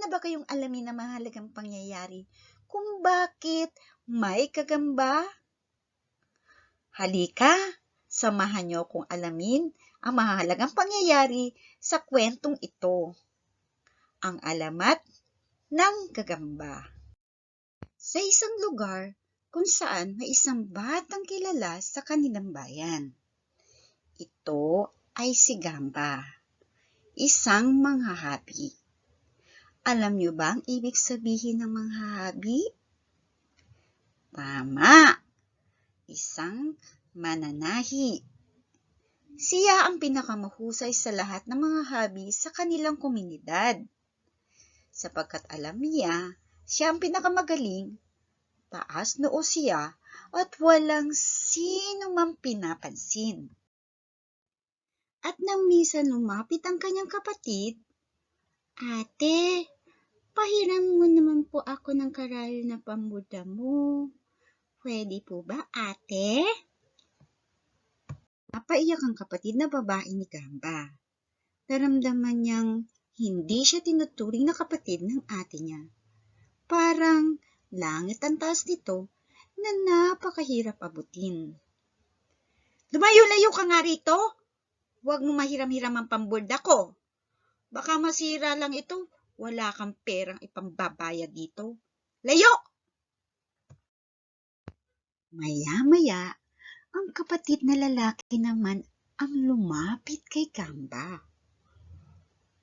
na ba kayong alamin ang mahalagang pangyayari kung bakit may kagamba? Halika, samahan niyo kung alamin ang mahalagang pangyayari sa kwentong ito. Ang alamat ng kagamba. Sa isang lugar kung saan may isang batang kilala sa kanilang bayan. Ito ay si Gamba, isang manghahabi. Alam niyo ba ang ibig sabihin ng manghahabi? Tama, isang mananahi. Siya ang pinakamahusay sa lahat ng mga habi sa kanilang komunidad. Sapagkat alam niya, siya ang pinakamagaling, taas noo siya at walang sino mang pinapansin. At nang minsan lumapit ang kanyang kapatid, "Ate, pahiram mo naman po ako ng karayo na pambuda mo. Pwede po ba, ate?" Napaiyak ang kapatid na babae ni Gamba. Naramdaman niyang hindi siya tinuturing na kapatid ng ate niya. Parang langit ang taas nito na napakahirap abutin. "Lumayo-layo ka nga rito! Huwag mo mahiram-hiram ang pamburda ko. Baka masira lang ito. Wala kang perang ipambabayad dito. Layo!" Maya-maya, ang kapatid na lalaki naman ang lumapit kay Gamba.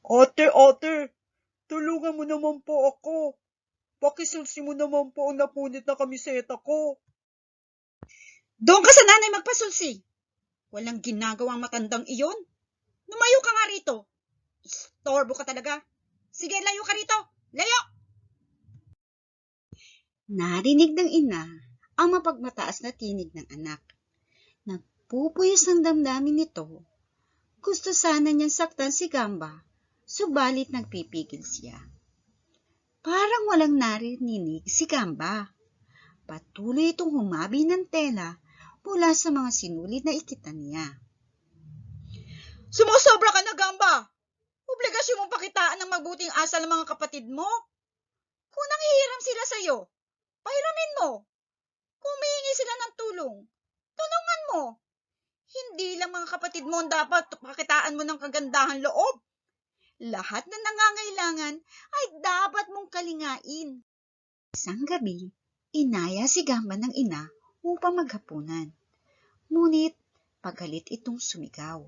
Ate, tulungan mo naman po ako. Pakisulsi mo naman po ang napunit na kamiseta ko. "Doon ka sa nanay magpasulsi. Walang ginagawang matandang iyon. Lumayo ka nga rito. Istorbo ka talaga. Sige, layo ka rito. Layo!" Narinig ng ina ang mapagmataas na tinig ng anak. Nagpupuyos ang damdamin nito. Gusto sana niyang saktan si Gamba, subalit nagpipigil siya. Parang walang narinig si Gamba. Patuloy itong humabi ng tela mula sa mga sinulid na ikitan niya. Sumusobra ka na, Gamba! Obligasyon mong pakitaan ng mabuting asal ng mga kapatid mo. Kung nanghihiram sila sa iyo, pahiramin mo. Kung humihingi sila ng tulong, tulungan mo. Hindi lang mga kapatid mo ang dapat pakitaan mo ng kagandahan loob. Lahat na nangangailangan ay dapat mong kalingain. Isang gabi, inaya si Gamba ng ina upang maghapunan. Ngunit pagalit itong sumigaw.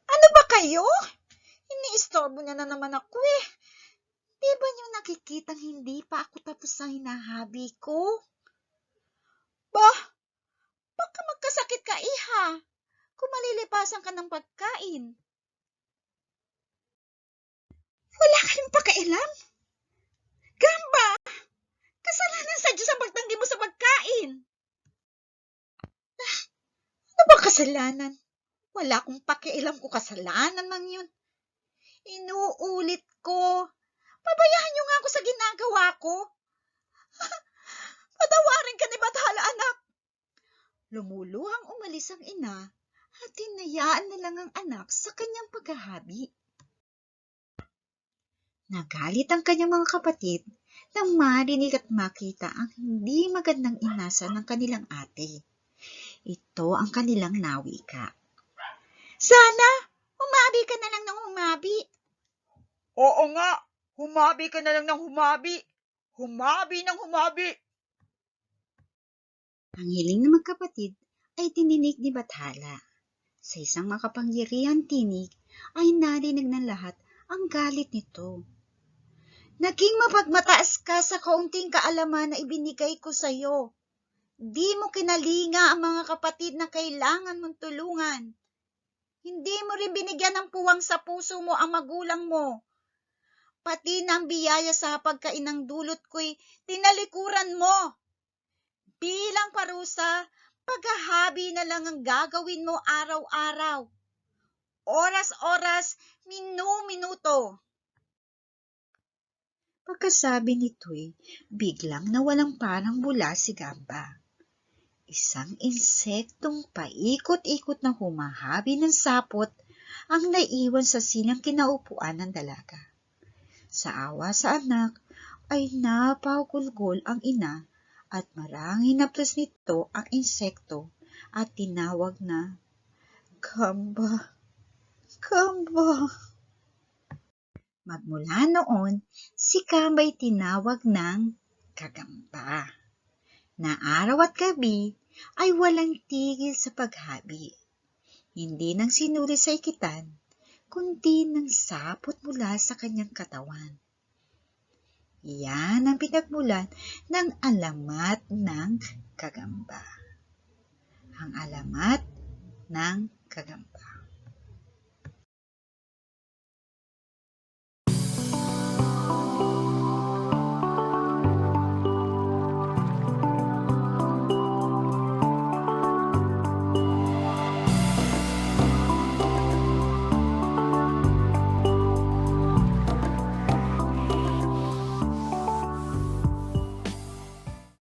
Ano ba kayo? Iniistorbo niya na naman ako eh. Di ba niyo nakikitang hindi pa ako tapos sa hinahabi ko? Bah, baka magkasakit ka iha kung malilipasan ka ng pagkain. Wala kayong pakialam? Gamba, kasalanan sa Diyos ang pagtanggi mo sa pagkain. Ano ba kasalanan? Wala akong pakialam kung kasalanan man yun. Inuulit ko. Pabayaan niyo nga ako sa ginagawa ko. Patawarin ka ni Bathala, anak. Lumuluhang umalis ang ina at hinayaan na lang ang anak sa kanyang paghahabi. Nagalit ang kanyang mga kapatid nang marinig at makita ang hindi magandang inasa ng kanilang ate. Ito ang kanilang nawika. Sana, humabi ka na lang ng humabi. Oo nga, humabi ka na lang ng humabi. Humabi ng humabi. Ang hiling ng magkapatid ay tininig ni Bathala. Sa isang makapangyarihang tinig ay narinig ng lahat ang galit nito. Naging mapagmataas ka sa kaunting kaalaman na ibinigay ko sa iyo. Di mo kinalinga ang mga kapatid na kailangan mong tulungan. Hindi mo rin binigyan ng puwang sa puso mo ang magulang mo. Pati ng biyaya sa pagkain ng dulot ko'y tinalikuran mo. Bilang parusa, paghahabi na lang ang gagawin mo araw-araw. Oras-oras, minu-minuto. Pagkasabi nito'y biglang nawalang parang bula si Gamba. Isang insektong paikot-ikot na humahabi ng sapot ang naiwan sa silang kinaupuan ng dalaga. Sa awa sa anak ay napagulgol ang ina at marang hinaplos nito ang insekto at tinawag na Gamba, Gamba. Magmula noon, si Gamba ay tinawag ng Kagamba, na araw at gabi ay walang tigil sa paghabi. Hindi nang sinuri sa ikitan, kundi nang sapot mula sa kanyang katawan. Yan ang pinagmulan ng alamat ng Kagamba. Ang alamat ng Kagamba.